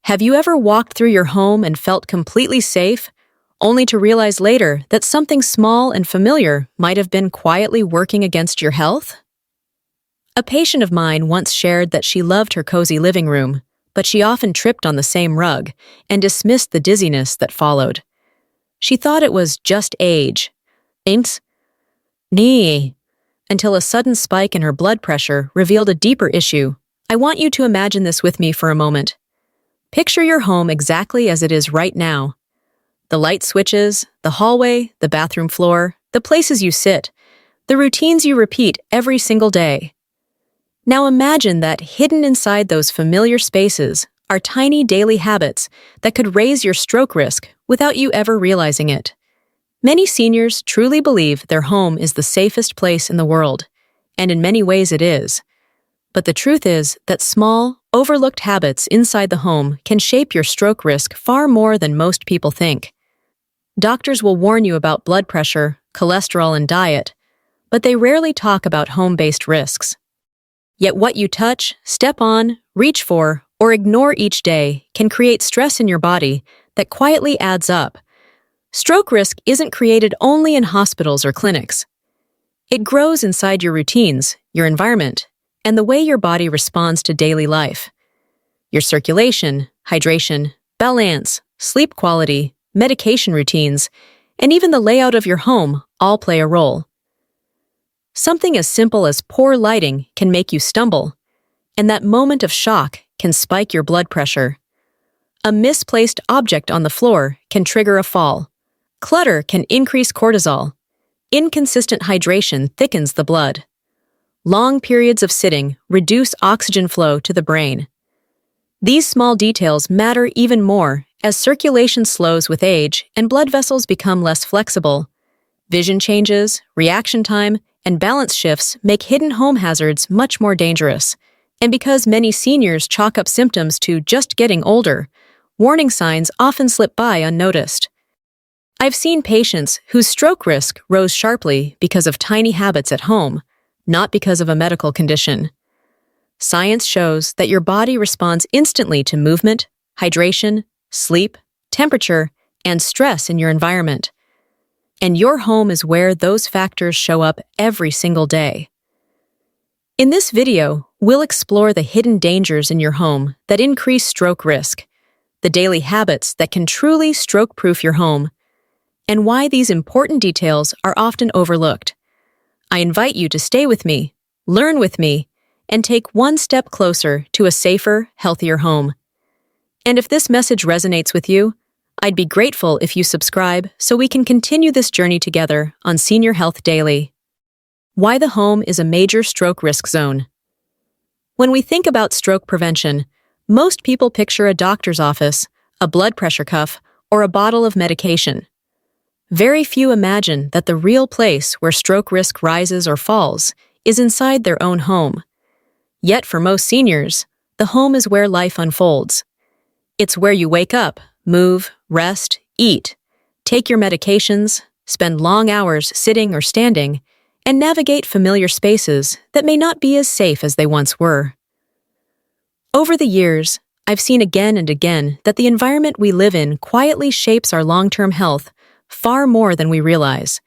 Have you ever walked through your home and felt completely safe, only to realize later that something small and familiar might have been quietly working against your health? A patient of mine once shared that she loved her cozy living room, but she often tripped on the same rug and dismissed the dizziness that followed. She thought it was just age. Ain't knee. Until a sudden spike in her blood pressure revealed a deeper issue. I want you to imagine this with me for a moment. Picture your home exactly as it is right now. The light switches, the hallway, the bathroom floor, the places you sit, the routines you repeat every single day. Now imagine that hidden inside those familiar spaces are tiny daily habits that could raise your stroke risk without you ever realizing it. Many seniors truly believe their home is the safest place in the world, and in many ways it is. But the truth is that small, overlooked habits inside the home can shape your stroke risk far more than most people think. Doctors will warn you about blood pressure, cholesterol, and diet, but they rarely talk about home-based risks. Yet what you touch, step on, reach for, or ignore each day can create stress in your body that quietly adds up. Stroke risk isn't created only in hospitals or clinics. It grows inside your routines, your environment, and the way your body responds to daily life. Your circulation, hydration, balance, sleep quality, medication routines, and even the layout of your home all play a role. Something as simple as poor lighting can make you stumble, and that moment of shock can spike your blood pressure. A misplaced object on the floor can trigger a fall. Clutter can increase cortisol. Inconsistent hydration thickens the blood. Long periods of sitting reduce oxygen flow to the brain. These small details matter even more as circulation slows with age and blood vessels become less flexible. Vision changes, reaction time, and balance shifts make hidden home hazards much more dangerous. And because many seniors chalk up symptoms to just getting older, warning signs often slip by unnoticed. I've seen patients whose stroke risk rose sharply because of tiny habits at home, not because of a medical condition. Science shows that your body responds instantly to movement, hydration, sleep, temperature, and stress in your environment. And your home is where those factors show up every single day. In this video, we'll explore the hidden dangers in your home that increase stroke risk, the daily habits that can truly stroke-proof your home, and why these important details are often overlooked. I invite you to stay with me, learn with me, and take one step closer to a safer, healthier home. And if this message resonates with you, I'd be grateful if you subscribe so we can continue this journey together on Senior Health Daily. Why the home is a major stroke risk zone. When we think about stroke prevention, most people picture a doctor's office, a blood pressure cuff, or a bottle of medication. Very few imagine that the real place where stroke risk rises or falls is inside their own home. Yet for most seniors, the home is where life unfolds. It's where you wake up, move, rest, eat, take your medications, spend long hours sitting or standing, and navigate familiar spaces that may not be as safe as they once were. Over the years, I've seen again and again that the environment we live in quietly shapes our long-term health far more than we realize.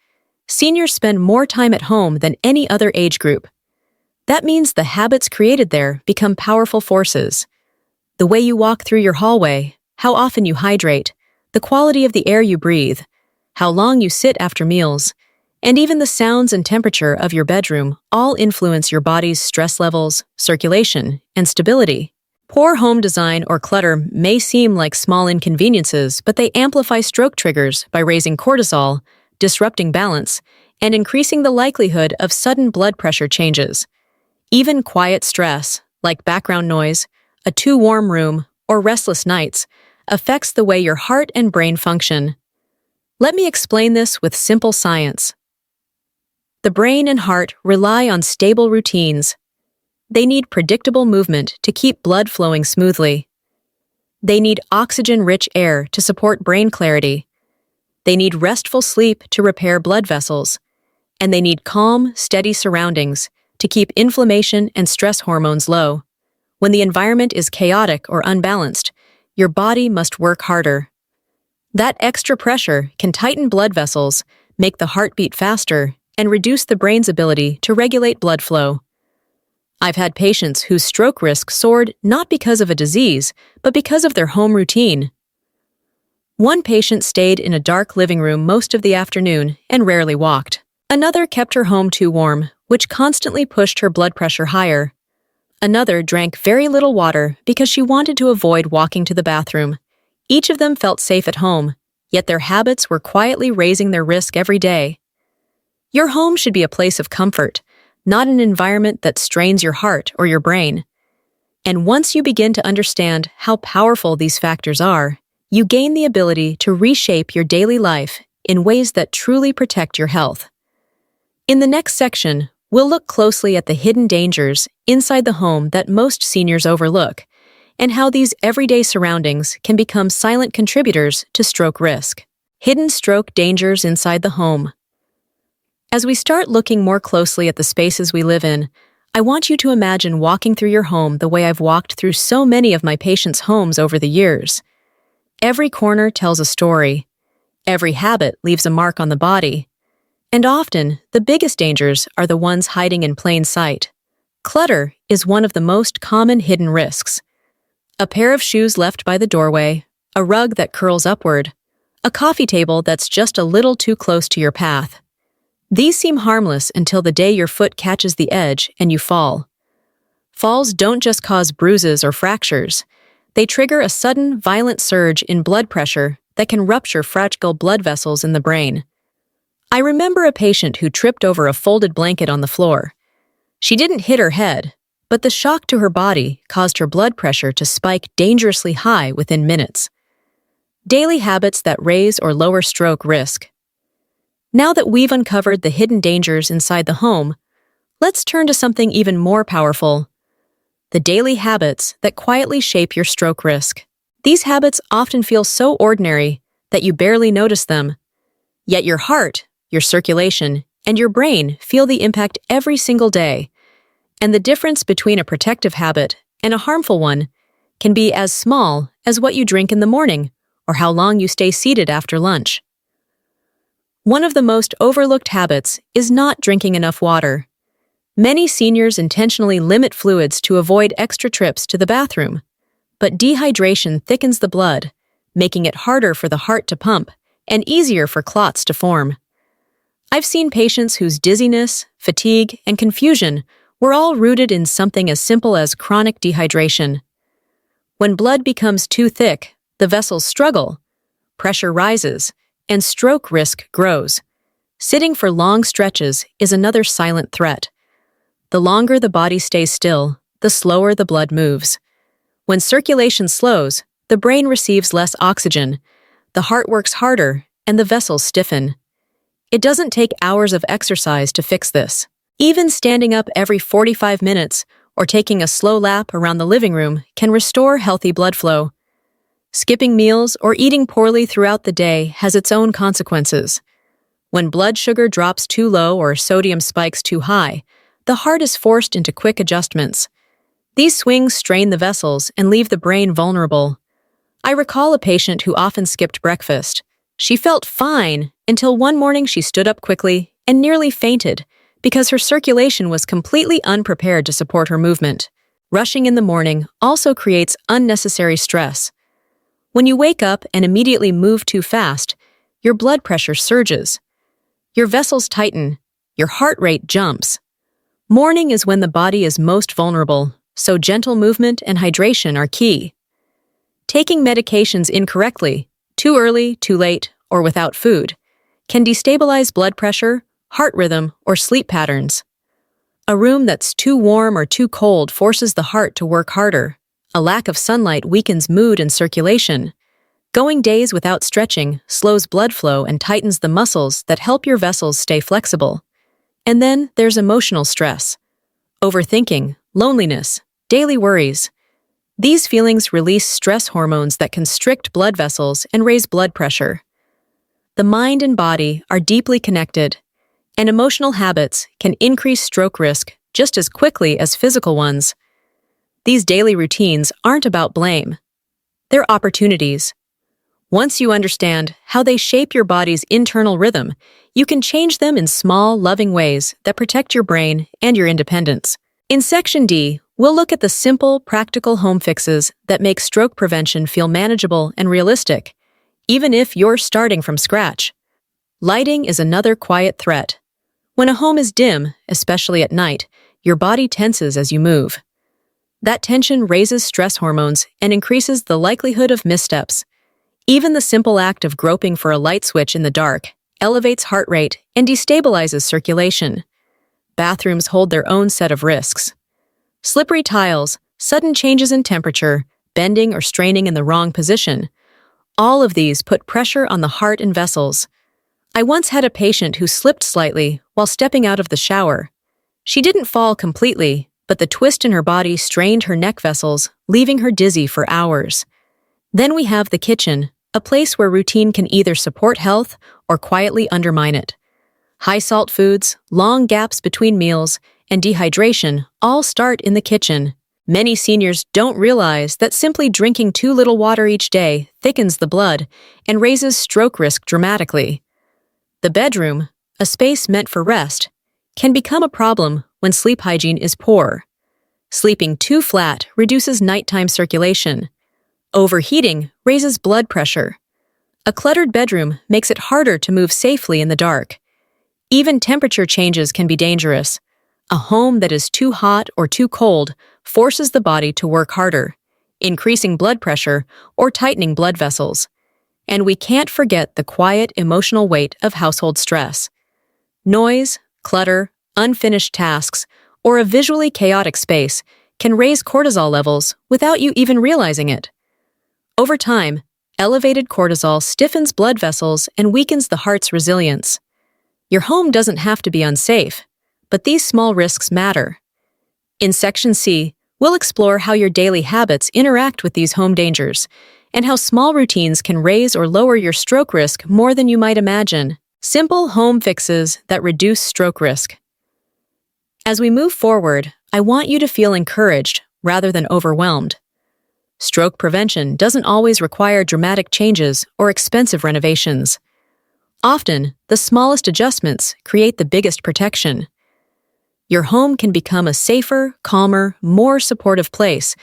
Seniors spend more time at home than any other age group. That means the habits created there become powerful forces. The way you walk through your hallway, how often you hydrate, the quality of the air you breathe, how long you sit after meals, and even the sounds and temperature of your bedroom all influence your body's stress levels, circulation, and stability. Poor home design or clutter may seem like small inconveniences, but they amplify stroke triggers by raising cortisol, disrupting balance, and increasing the likelihood of sudden blood pressure changes. Even quiet stress, like background noise, a too warm room, or restless nights, affects the way your heart and brain function. Let me explain this with simple science. The brain and heart rely on stable routines. They need predictable movement to keep blood flowing smoothly. They need oxygen-rich air to support brain clarity. They need restful sleep to repair blood vessels. And they need calm, steady surroundings to keep inflammation and stress hormones low. When the environment is chaotic or unbalanced, your body must work harder. That extra pressure can tighten blood vessels, make the heart beat faster, and reduce the brain's ability to regulate blood flow. I've had patients whose stroke risk soared not because of a disease, but because of their home routine. One patient stayed in a dark living room most of the afternoon and rarely walked. Another kept her home too warm, which constantly pushed her blood pressure higher. Another drank very little water because she wanted to avoid walking to the bathroom. Each of them felt safe at home, yet their habits were quietly raising their risk every day. Your home should be a place of comfort, not an environment that strains your heart or your brain. And once you begin to understand how powerful these factors are, you gain the ability to reshape your daily life in ways that truly protect your health. In the next section, we'll look closely at the hidden dangers inside the home that most seniors overlook, and how these everyday surroundings can become silent contributors to stroke risk. Hidden stroke dangers inside the home. As we start looking more closely at the spaces we live in, I want you to imagine walking through your home the way I've walked through so many of my patients' homes over the years. Every corner tells a story. Every habit leaves a mark on the body. And often, the biggest dangers are the ones hiding in plain sight. Clutter is one of the most common hidden risks. A pair of shoes left by the doorway, a rug that curls upward, a coffee table that's just a little too close to your path. These seem harmless until the day your foot catches the edge and you fall. Falls don't just cause bruises or fractures. They trigger a sudden, violent surge in blood pressure that can rupture fragile blood vessels in the brain. I remember a patient who tripped over a folded blanket on the floor. She didn't hit her head, but the shock to her body caused her blood pressure to spike dangerously high within minutes. Daily habits that raise or lower stroke risk. Now that we've uncovered the hidden dangers inside the home, let's turn to something even more powerful: the daily habits that quietly shape your stroke risk. These habits often feel so ordinary that you barely notice them, yet your heart, your circulation, and your brain feel the impact every single day. And the difference between a protective habit and a harmful one can be as small as what you drink in the morning or how long you stay seated after lunch. One of the most overlooked habits is not drinking enough water. Many seniors intentionally limit fluids to avoid extra trips to the bathroom, but dehydration thickens the blood, making it harder for the heart to pump and easier for clots to form. I've seen patients whose dizziness, fatigue, and confusion were all rooted in something as simple as chronic dehydration. When blood becomes too thick, the vessels struggle, pressure rises, and stroke risk grows. Sitting for long stretches is another silent threat. The longer the body stays still, the slower the blood moves. When circulation slows, the brain receives less oxygen, the heart works harder, and the vessels stiffen. It doesn't take hours of exercise to fix this. Even standing up every 45 minutes or taking a slow lap around the living room can restore healthy blood flow. Skipping meals or eating poorly throughout the day has its own consequences. When blood sugar drops too low or sodium spikes too high, the heart is forced into quick adjustments. These swings strain the vessels and leave the brain vulnerable. I recall a patient who often skipped breakfast. She felt fine until one morning she stood up quickly and nearly fainted because her circulation was completely unprepared to support her movement. Rushing in the morning also creates unnecessary stress. When you wake up and immediately move too fast, your blood pressure surges. Your vessels tighten, your heart rate jumps. Morning is when the body is most vulnerable, so gentle movement and hydration are key. Taking medications incorrectly, too early, too late, or without food, can destabilize blood pressure, heart rhythm, or sleep patterns. A room that's too warm or too cold forces the heart to work harder. A lack of sunlight weakens mood and circulation. Going days without stretching slows blood flow and tightens the muscles that help your vessels stay flexible. And then there's emotional stress. Overthinking, loneliness, daily worries. These feelings release stress hormones that constrict blood vessels and raise blood pressure. The mind and body are deeply connected, and emotional habits can increase stroke risk just as quickly as physical ones. These daily routines aren't about blame. they're opportunities. Once you understand how they shape your body's internal rhythm, you can change them in small, loving ways that protect your brain and your independence. In Section D, we'll look at the simple, practical home fixes that make stroke prevention feel manageable and realistic, even if you're starting from scratch. Lighting is another quiet threat. When a home is dim, especially at night, your body tenses as you move. That tension raises stress hormones and increases the likelihood of missteps. Even the simple act of groping for a light switch in the dark elevates heart rate and destabilizes circulation. Bathrooms hold their own set of risks. Slippery tiles, sudden changes in temperature, bending or straining in the wrong position. All of these put pressure on the heart and vessels. I once had a patient who slipped slightly while stepping out of the shower. She didn't fall completely, but the twist in her body strained her neck vessels, leaving her dizzy for hours. Then we have the kitchen, a place where routine can either support health or quietly undermine it. High-salt foods, long gaps between meals, and dehydration all start in the kitchen. Many seniors don't realize that simply drinking too little water each day thickens the blood and raises stroke risk dramatically. The bedroom, a space meant for rest, can become a problem when sleep hygiene is poor. Sleeping too flat reduces nighttime circulation. Overheating raises blood pressure. A cluttered bedroom makes it harder to move safely in the dark. Even temperature changes can be dangerous. A home that is too hot or too cold forces the body to work harder, increasing blood pressure or tightening blood vessels. And we can't forget the quiet, emotional weight of household stress. Noise, clutter, unfinished tasks, or a visually chaotic space can raise cortisol levels without you even realizing it. Over time, elevated cortisol stiffens blood vessels and weakens the heart's resilience. Your home doesn't have to be unsafe, but these small risks matter. In Section C, we'll explore how your daily habits interact with these home dangers, and how small routines can raise or lower your stroke risk more than you might imagine. Simple home fixes that reduce stroke risk. As we move forward, I want you to feel encouraged rather than overwhelmed. Stroke prevention doesn't always require dramatic changes or expensive renovations. Often, the smallest adjustments create the biggest protection. Your home can become a safer, calmer, more supportive place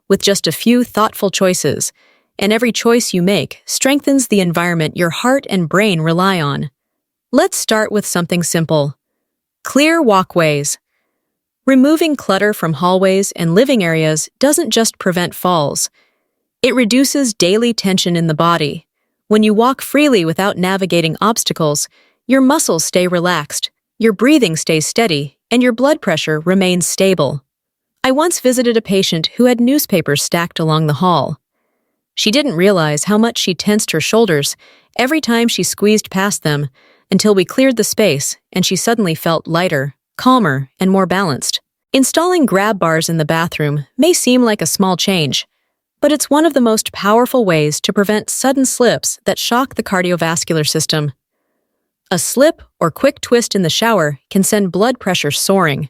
with just a few thoughtful choices, and every choice you make strengthens the environment your heart and brain rely on. Let's start with something simple. Clear walkways. Removing clutter from hallways and living areas doesn't just prevent falls. It reduces daily tension in the body. When you walk freely without navigating obstacles, your muscles stay relaxed, your breathing stays steady, and your blood pressure remains stable. I once visited a patient who had newspapers stacked along the hall. She didn't realize how much she tensed her shoulders every time she squeezed past them until we cleared the space and she suddenly felt lighter, calmer, and more balanced. Installing grab bars in the bathroom may seem like a small change, but it's one of the most powerful ways to prevent sudden slips that shock the cardiovascular system. A slip or quick twist in the shower can send blood pressure soaring.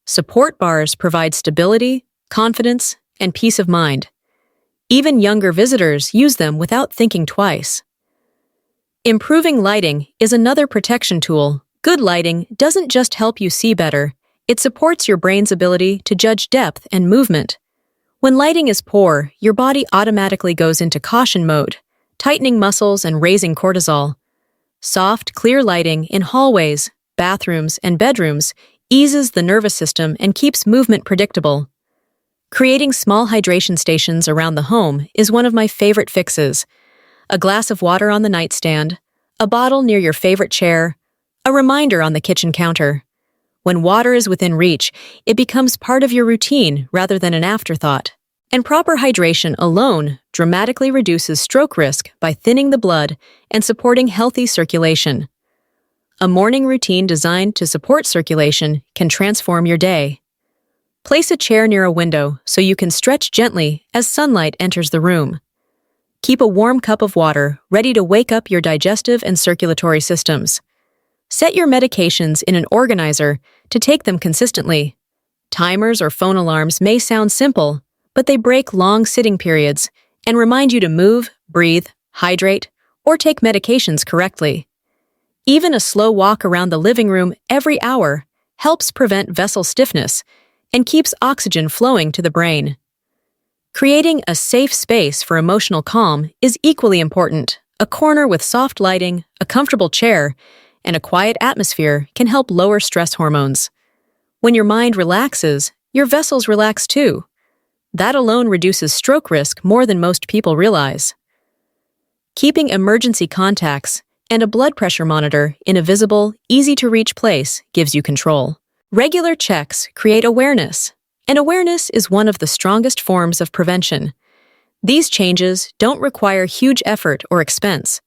Support bars provide stability, confidence, and peace of mind. Even younger visitors use them without thinking twice. Improving lighting is another protection tool. Good lighting doesn't just help you see better, it supports your brain's ability to judge depth and movement. When lighting is poor, your body automatically goes into caution mode, tightening muscles and raising cortisol. Soft, clear lighting in hallways, bathrooms, and bedrooms eases the nervous system and keeps movement predictable. Creating small hydration stations around the home is one of my favorite fixes. A glass of water on the nightstand, a bottle near your favorite chair, a reminder on the kitchen counter. When water is within reach, it becomes part of your routine rather than an afterthought. And proper hydration alone dramatically reduces stroke risk by thinning the blood and supporting healthy circulation. A morning routine designed to support circulation can transform your day. Place a chair near a window so you can stretch gently as sunlight enters the room. Keep a warm cup of water ready to wake up your digestive and circulatory systems. Set your medications in an organizer to take them consistently. Timers or phone alarms may sound simple, but they break long sitting periods and remind you to move, breathe, hydrate, or take medications correctly. Even a slow walk around the living room every hour helps prevent vessel stiffness and keeps oxygen flowing to the brain. Creating a safe space for emotional calm is equally important. A corner with soft lighting, a comfortable chair, and a quiet atmosphere can help lower stress hormones. When your mind relaxes, your vessels relax too. That alone reduces stroke risk more than most people realize. Keeping emergency contacts and a blood pressure monitor in a visible, easy-to-reach place gives you control. Regular checks create awareness, and awareness is one of the strongest forms of prevention. These changes don't require huge effort or expense.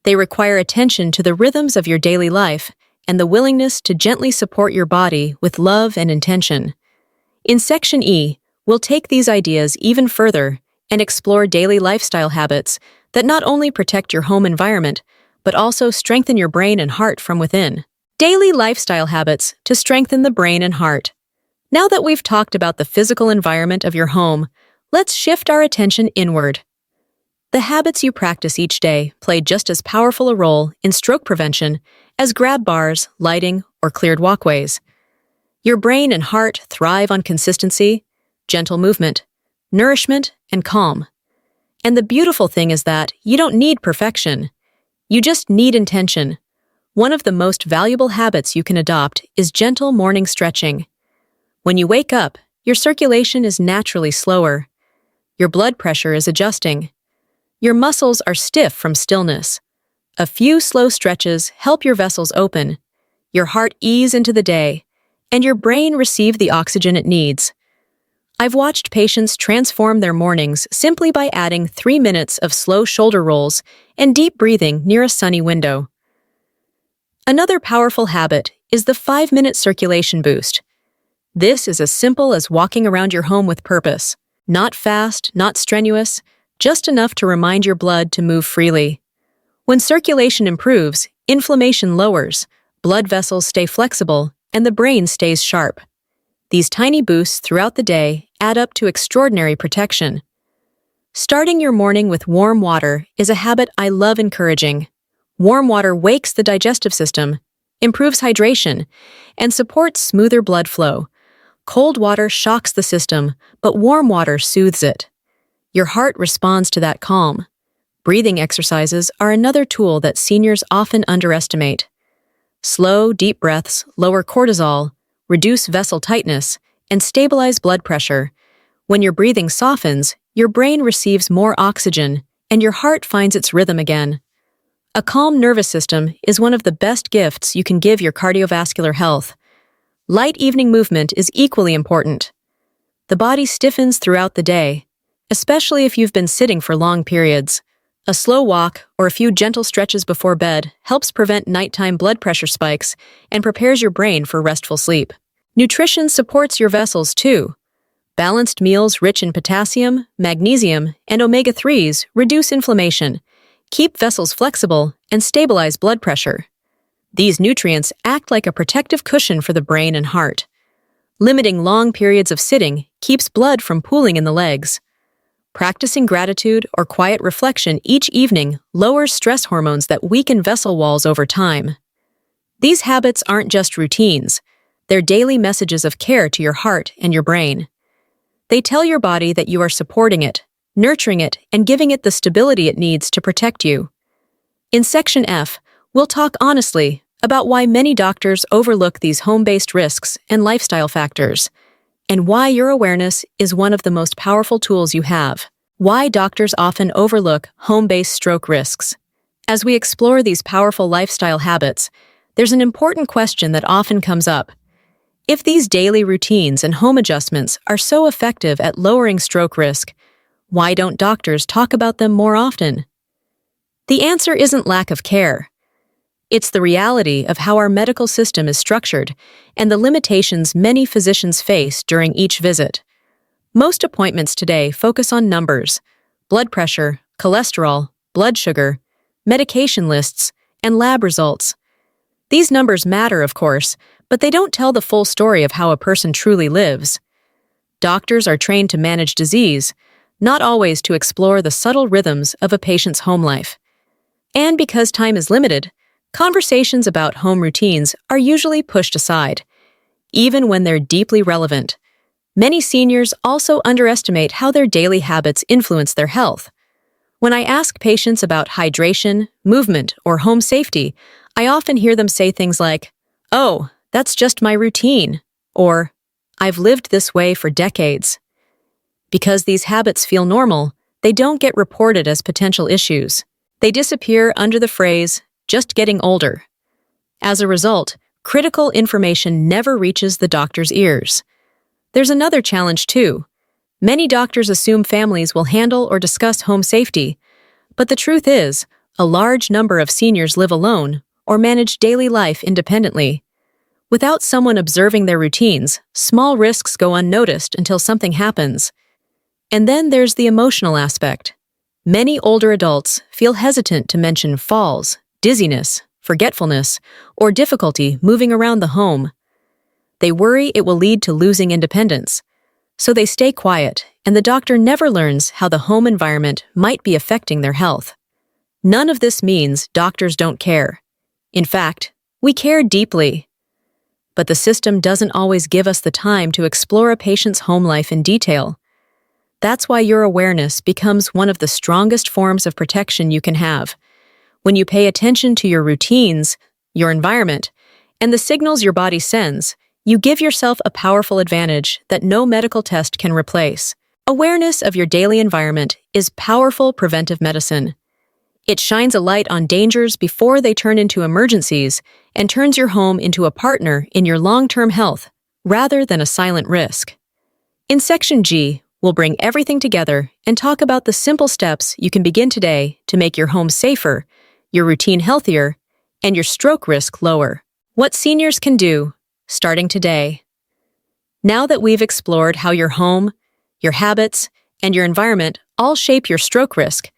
They require attention to the rhythms of your daily life and the willingness to gently support your body with love and intention. In Section E, we'll take these ideas even further and explore daily lifestyle habits that not only protect your home environment, but also strengthen your brain and heart from within. Daily lifestyle habits to strengthen the brain and heart. Now that we've talked about the physical environment of your home, let's shift our attention inward. The habits you practice each day play just as powerful a role in stroke prevention as grab bars, lighting, or cleared walkways. Your brain and heart thrive on consistency, gentle movement, nourishment, and calm. And the beautiful thing is that you don't need perfection. You just need intention. One of the most valuable habits you can adopt is gentle morning stretching. When you wake up, your circulation is naturally slower. Your blood pressure is adjusting. Your muscles are stiff from stillness. A few slow stretches help your vessels open, your heart ease into the day, and your brain receive the oxygen it needs. I've watched patients transform their mornings simply by adding 3 minutes of slow shoulder rolls and deep breathing near a sunny window. Another powerful habit is the 5-minute circulation boost. This is as simple as walking around your home with purpose. Not fast, not strenuous, just enough to remind your blood to move freely. When circulation improves, inflammation lowers, blood vessels stay flexible, and the brain stays sharp. These tiny boosts throughout the day add up to extraordinary protection. Starting your morning with warm water is a habit I love encouraging. Warm water wakes the digestive system, improves hydration, and supports smoother blood flow. Cold water shocks the system, but warm water soothes it. Your heart responds to that calm. Breathing exercises are another tool that seniors often underestimate. Slow, deep breaths lower cortisol, reduce vessel tightness, and stabilize blood pressure. When your breathing softens, your brain receives more oxygen, and your heart finds its rhythm again. A calm nervous system is one of the best gifts you can give your cardiovascular health. Light evening movement is equally important. The body stiffens throughout the day, especially if you've been sitting for long periods. A slow walk or a few gentle stretches before bed helps prevent nighttime blood pressure spikes and prepares your brain for restful sleep. Nutrition supports your vessels too. Balanced meals rich in potassium, magnesium, and omega-3s reduce inflammation, keep vessels flexible, and stabilize blood pressure. These nutrients act like a protective cushion for the brain and heart. Limiting long periods of sitting keeps blood from pooling in the legs. Practicing gratitude or quiet reflection each evening lowers stress hormones that weaken vessel walls over time. These habits aren't just routines. They're daily messages of care to your heart and your brain. They tell your body that you are supporting it, nurturing it, and giving it the stability it needs to protect you. In Section F, we'll talk honestly about why many doctors overlook these home-based risks and lifestyle factors, and why your awareness is one of the most powerful tools you have. Why doctors often overlook home-based stroke risks. As we explore these powerful lifestyle habits, there's an important question that often comes up. If these daily routines and home adjustments are so effective at lowering stroke risk, why don't doctors talk about them more often? The answer isn't lack of care. It's the reality of how our medical system is structured and the limitations many physicians face during each visit. Most appointments today focus on numbers: blood pressure, cholesterol, blood sugar, medication lists, and lab results. These numbers matter, of course, but they don't tell the full story of how a person truly lives. Doctors are trained to manage disease, not always to explore the subtle rhythms of a patient's home life. And because time is limited, conversations about home routines are usually pushed aside, even when they're deeply relevant. Many seniors also underestimate how their daily habits influence their health. When I ask patients about hydration, movement, or home safety, I often hear them say things like, "Oh, that's just my routine," or "I've lived this way for decades." Because these habits feel normal, they don't get reported as potential issues. They disappear under the phrase, "just getting older." As a result, critical information never reaches the doctor's ears. There's another challenge too. Many doctors assume families will handle or discuss home safety, but the truth is, a large number of seniors live alone or manage daily life independently. Without someone observing their routines, small risks go unnoticed until something happens. And then there's the emotional aspect. Many older adults feel hesitant to mention falls, dizziness, forgetfulness, or difficulty moving around the home. They worry it will lead to losing independence. So they stay quiet, and the doctor never learns how the home environment might be affecting their health. None of this means doctors don't care. In fact, we care deeply. But the system doesn't always give us the time to explore a patient's home life in detail. That's why your awareness becomes one of the strongest forms of protection you can have. When you pay attention to your routines, your environment, and the signals your body sends, you give yourself a powerful advantage that no medical test can replace. Awareness of your daily environment is powerful preventive medicine. It shines a light on dangers before they turn into emergencies and turns your home into a partner in your long-term health, rather than a silent risk. In Section G, we'll bring everything together and talk about the simple steps you can begin today to make your home safer, your routine healthier, and your stroke risk lower. What seniors can do, starting today. Now that we've explored how your home, your habits, and your environment all shape your stroke risk,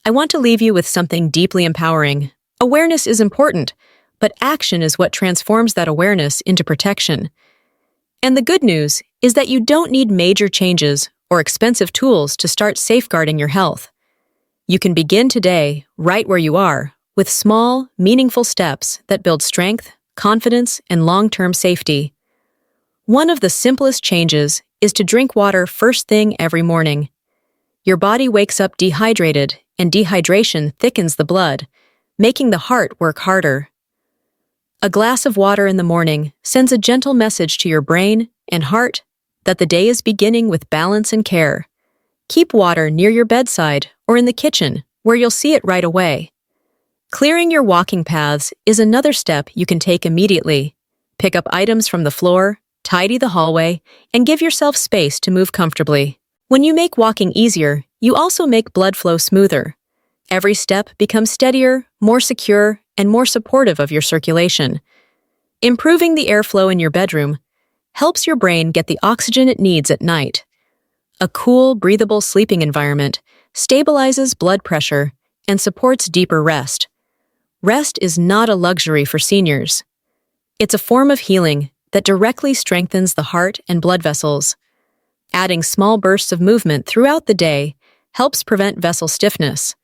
I want to leave you with something deeply empowering. Awareness is important, but action is what transforms that awareness into protection. And the good news is that you don't need major changes or expensive tools to start safeguarding your health. You can begin today, right where you are, with small, meaningful steps that build strength, confidence, and long-term safety. One of the simplest changes is to drink water first thing every morning. Your body wakes up dehydrated, and dehydration thickens the blood, making the heart work harder. A glass of water in the morning sends a gentle message to your brain and heart that the day is beginning with balance and care. Keep water near your bedside or in the kitchen, where you'll see it right away. Clearing your walking paths is another step you can take immediately. Pick up items from the floor, tidy the hallway, and give yourself space to move comfortably. When you make walking easier, you also make blood flow smoother. Every step becomes steadier, more secure, and more supportive of your circulation. Improving the airflow in your bedroom helps your brain get the oxygen it needs at night. A cool, breathable sleeping environment stabilizes blood pressure and supports deeper rest. Rest is not a luxury for seniors. It's a form of healing that directly strengthens the heart and blood vessels. Adding small bursts of movement throughout the day helps prevent vessel stiffness.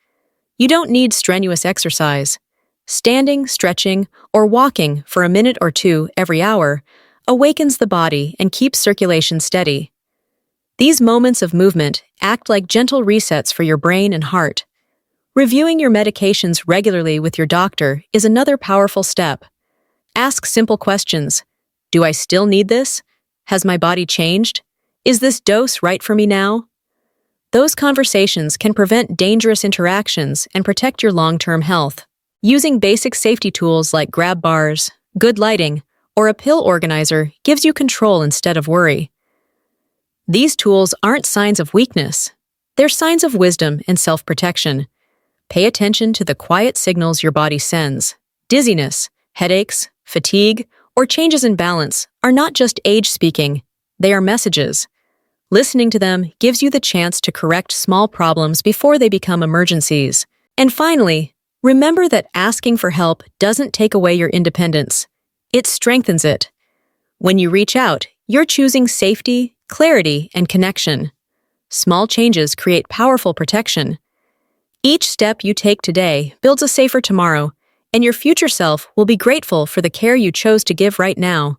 You don't need strenuous exercise. Standing, stretching, or walking for a minute or two every hour awakens the body and keeps circulation steady. These moments of movement act like gentle resets for your brain and heart. Reviewing your medications regularly with your doctor is another powerful step. Ask simple questions. Do I still need this? Has my body changed? Is this dose right for me now? Those conversations can prevent dangerous interactions and protect your long-term health. Using basic safety tools like grab bars, good lighting, or a pill organizer gives you control instead of worry. These tools aren't signs of weakness. They're signs of wisdom and self-protection. Pay attention to the quiet signals your body sends. Dizziness, headaches, fatigue, or changes in balance are not just age speaking, they are messages. Listening to them gives you the chance to correct small problems before they become emergencies. And finally, remember that asking for help doesn't take away your independence. It strengthens it. When you reach out, you're choosing safety, clarity, and connection. small changes create powerful protection. Each step you take today builds a safer tomorrow, and your future self will be grateful for the care you chose to give right now.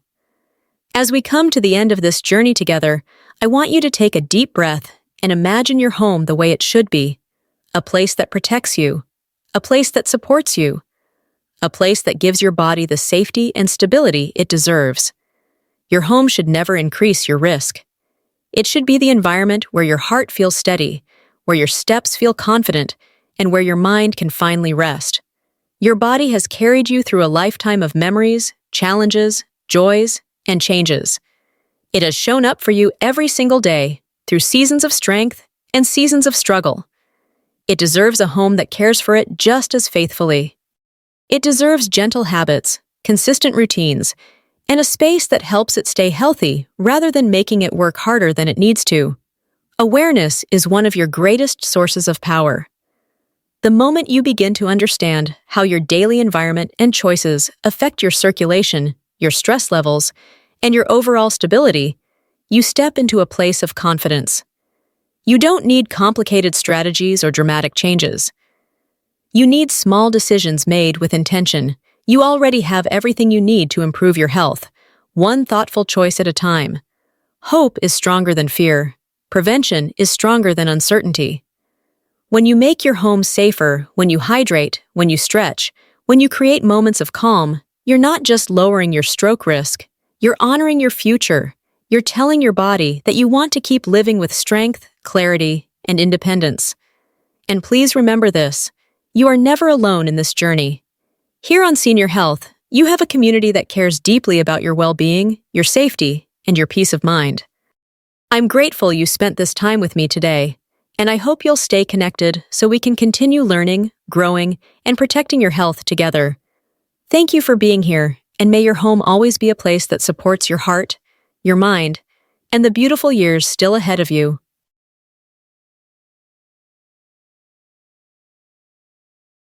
As we come to the end of this journey together, I want you to take a deep breath and imagine your home the way it should be. A place that protects you, a place that supports you, a place that gives your body the safety and stability it deserves. Your home should never increase your risk. It should be the environment where your heart feels steady, where your steps feel confident, and where your mind can finally rest. Your body has carried you through a lifetime of memories, challenges, joys, and changes. It has shown up for you every single day, through seasons of strength and seasons of struggle. It deserves a home that cares for it just as faithfully. It deserves gentle habits, consistent routines, and a space that helps it stay healthy rather than making it work harder than it needs to. Awareness is one of your greatest sources of power. The moment you begin to understand how your daily environment and choices affect your circulation, your stress levels, and your overall stability, you step into a place of confidence. You don't need complicated strategies or dramatic changes. You need small decisions made with intention. You already have everything you need to improve your health, one thoughtful choice at a time. Hope is stronger than fear. Prevention is stronger than uncertainty. When you make your home safer, when you hydrate, when you stretch, when you create moments of calm, you're not just lowering your stroke risk, you're honoring your future. You're telling your body that you want to keep living with strength, clarity, and independence. And please remember this, you are never alone in this journey. Here on Senior Health, you have a community that cares deeply about your well-being, your safety, and your peace of mind. I'm grateful you spent this time with me today, and I hope you'll stay connected so we can continue learning, growing, and protecting your health together. Thank you for being here, and may your home always be a place that supports your heart, your mind, and the beautiful years still ahead of you.